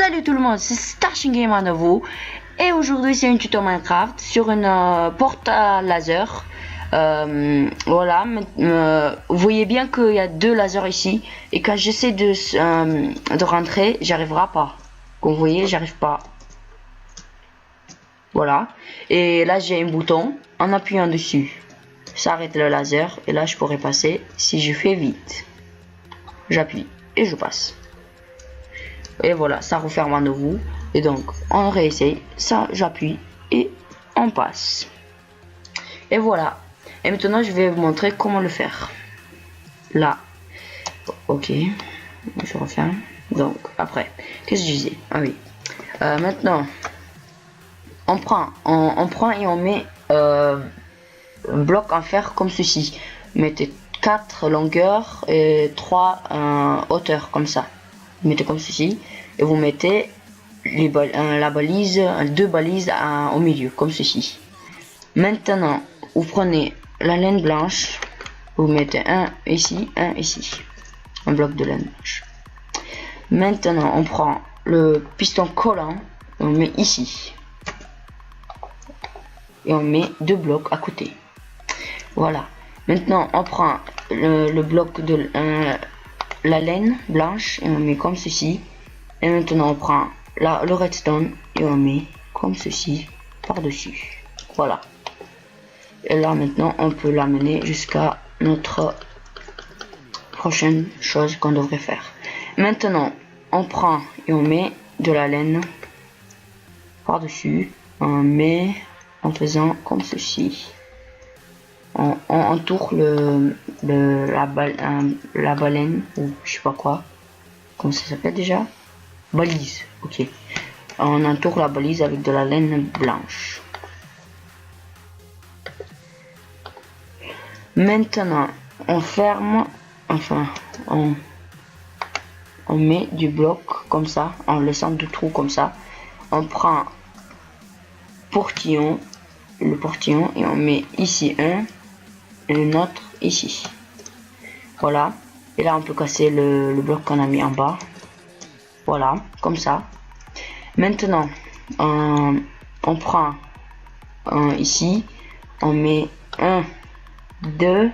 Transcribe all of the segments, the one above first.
Salut tout le monde, c'est Starshing Game à nouveau. Et aujourd'hui c'est un tuto Minecraft sur une porte à laser. Voilà, vous voyez bien qu'il y a deux lasers ici. Et quand j'essaie de rentrer, j'arriverai pas. Comme vous voyez, j'arrive pas. Voilà. Et là j'ai un bouton, en appuyant dessus, ça arrête le laser. Et là je pourrais passer si je fais vite. J'appuie et je passe. Et voilà, ça referme à nouveau. Et donc, on réessaye. Ça, j'appuie et on passe. Et voilà. Et maintenant, je vais vous montrer comment le faire. Là. Ok. Je referme. Donc, après. Qu'est-ce que je disais? Ah oui. Maintenant, on prend et on met un bloc en fer comme ceci. Mettez 4 longueurs et 3 hauteurs comme ça. Vous mettez comme ceci et vous mettez la balise, deux balises au milieu comme ceci. Maintenant vous prenez la laine blanche, vous mettez un ici, un bloc de laine blanche. Maintenant on prend le piston collant, on met ici et on met deux blocs à côté. Voilà. Maintenant on prend le bloc de la laine blanche et on met comme ceci. Et maintenant on prend le redstone et on met comme ceci par dessus. Voilà. Et là maintenant on peut l'amener jusqu'à notre prochaine chose qu'on devrait faire. Maintenant on prend et on met de la laine par dessus. On met en faisant comme ceci. On entoure la baleine ou je sais pas quoi. Comment ça s'appelle déjà? Balise. Ok. On entoure la balise avec de la laine blanche. Maintenant, on ferme. Enfin, on met du bloc comme ça, en laissant deux trous comme ça. On prend le portillon et on met ici un. Et une autre ici. Voilà. Et là on peut casser le bloc qu'on a mis en bas. Voilà, comme ça. Maintenant on prend ici, on met 1 2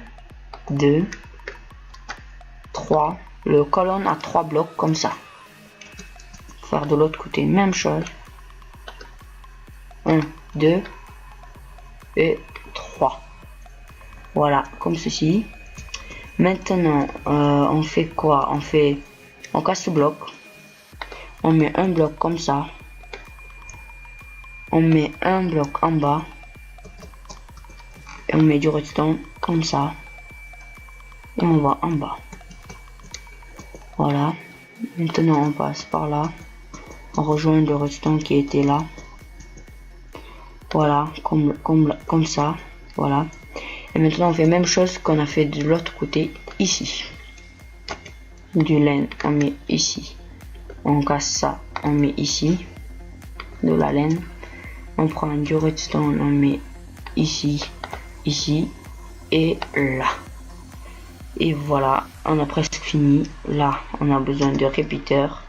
3, le colonne à 3 blocs comme ça. Faire de l'autre côté même chose. 1 2 et 3. Voilà, comme ceci. Maintenant, on fait quoi? On casse le bloc. On met un bloc comme ça. On met un bloc en bas. Et on met du redstone comme ça. Et on va en bas. Voilà. Maintenant, on passe par là. On rejoint le redstone qui était là. Voilà, comme ça. Voilà. Et maintenant on fait la même chose qu'on a fait de l'autre côté ici. Du laine on met ici. On casse ça, on met ici. De la laine. On prend du redstone, on met ici, ici et là. Et voilà, on a presque fini. Là, on a besoin de répéteurs.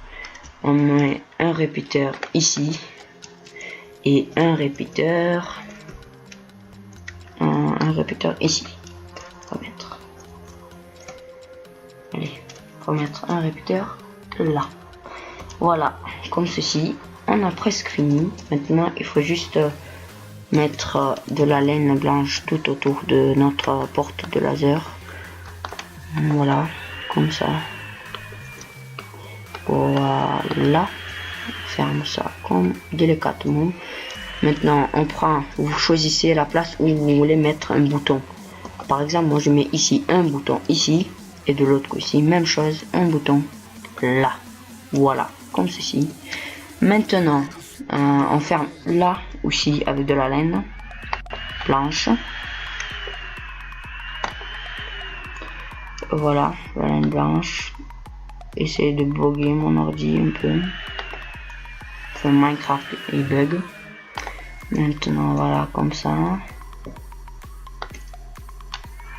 On met un répéteur ici et un répéteur. Un répéteur ici. On va mettre. Allez, on va mettre un répéteur là. Voilà, comme ceci. On a presque fini. Maintenant, il faut juste mettre de la laine blanche tout autour de notre porte de laser. Voilà, comme ça. Voilà. Ferme ça comme délicatement. Maintenant, vous choisissez la place où vous voulez mettre un bouton. Par exemple, moi je mets ici un bouton ici et de l'autre côté, même chose, un bouton là. Voilà, comme ceci. Maintenant, on ferme là aussi avec de la laine blanche. Voilà, la laine blanche. Essayez de bugger mon ordi un peu. Enfin, Minecraft il bug. Maintenant voilà, comme ça,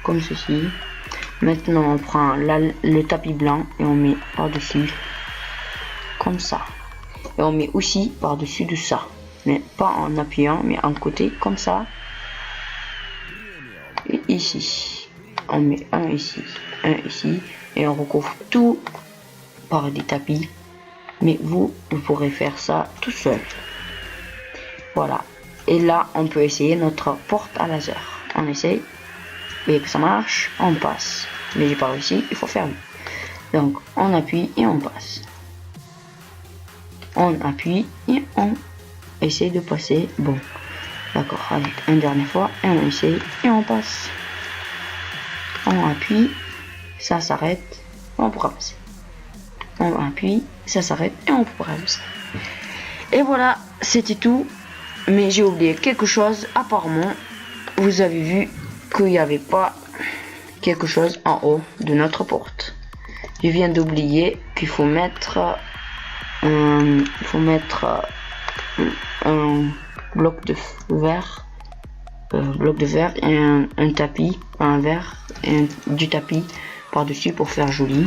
comme ceci. Maintenant on prend le tapis blanc et on met par dessus comme ça. Et on met aussi par-dessus de ça. Mais pas en appuyant, mais en côté, comme ça. Et ici. On met un ici, et on recouvre tout par des tapis. Mais vous pourrez faire ça tout seul. Voilà. Et là, on peut essayer notre porte à laser. On essaye. Vous voyez que ça marche, on passe. Mais j'ai pas réussi, il faut faire vite. Donc, on appuie et on passe. On appuie et on essaye de passer. Bon, d'accord, allez, une dernière fois, et on essaye et on passe. On appuie, ça s'arrête, on pourra passer. On appuie, ça s'arrête et on pourra passer. Et voilà, c'était tout. Mais j'ai oublié quelque chose. Apparemment, vous avez vu qu'il n'y avait pas quelque chose en haut de notre porte. Je viens d'oublier qu'il faut mettre un bloc de verre, et un tapis, un verre et du tapis par dessus pour faire joli.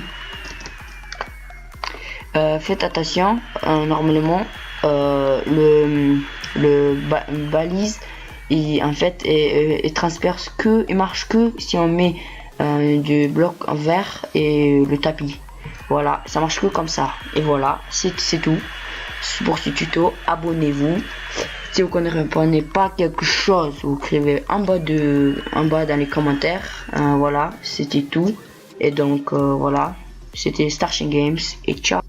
Faites attention, normalement le balise et en fait il transperce que, il marche que si on met du bloc en verre et le tapis. Voilà, ça marche que comme ça. Et voilà, c'est tout pour ce tuto. Abonnez-vous. Si vous ne comprenez pas quelque chose, vous écrivez en bas dans les commentaires. Voilà, c'était tout. Et donc voilà, c'était Starshine Games et ciao.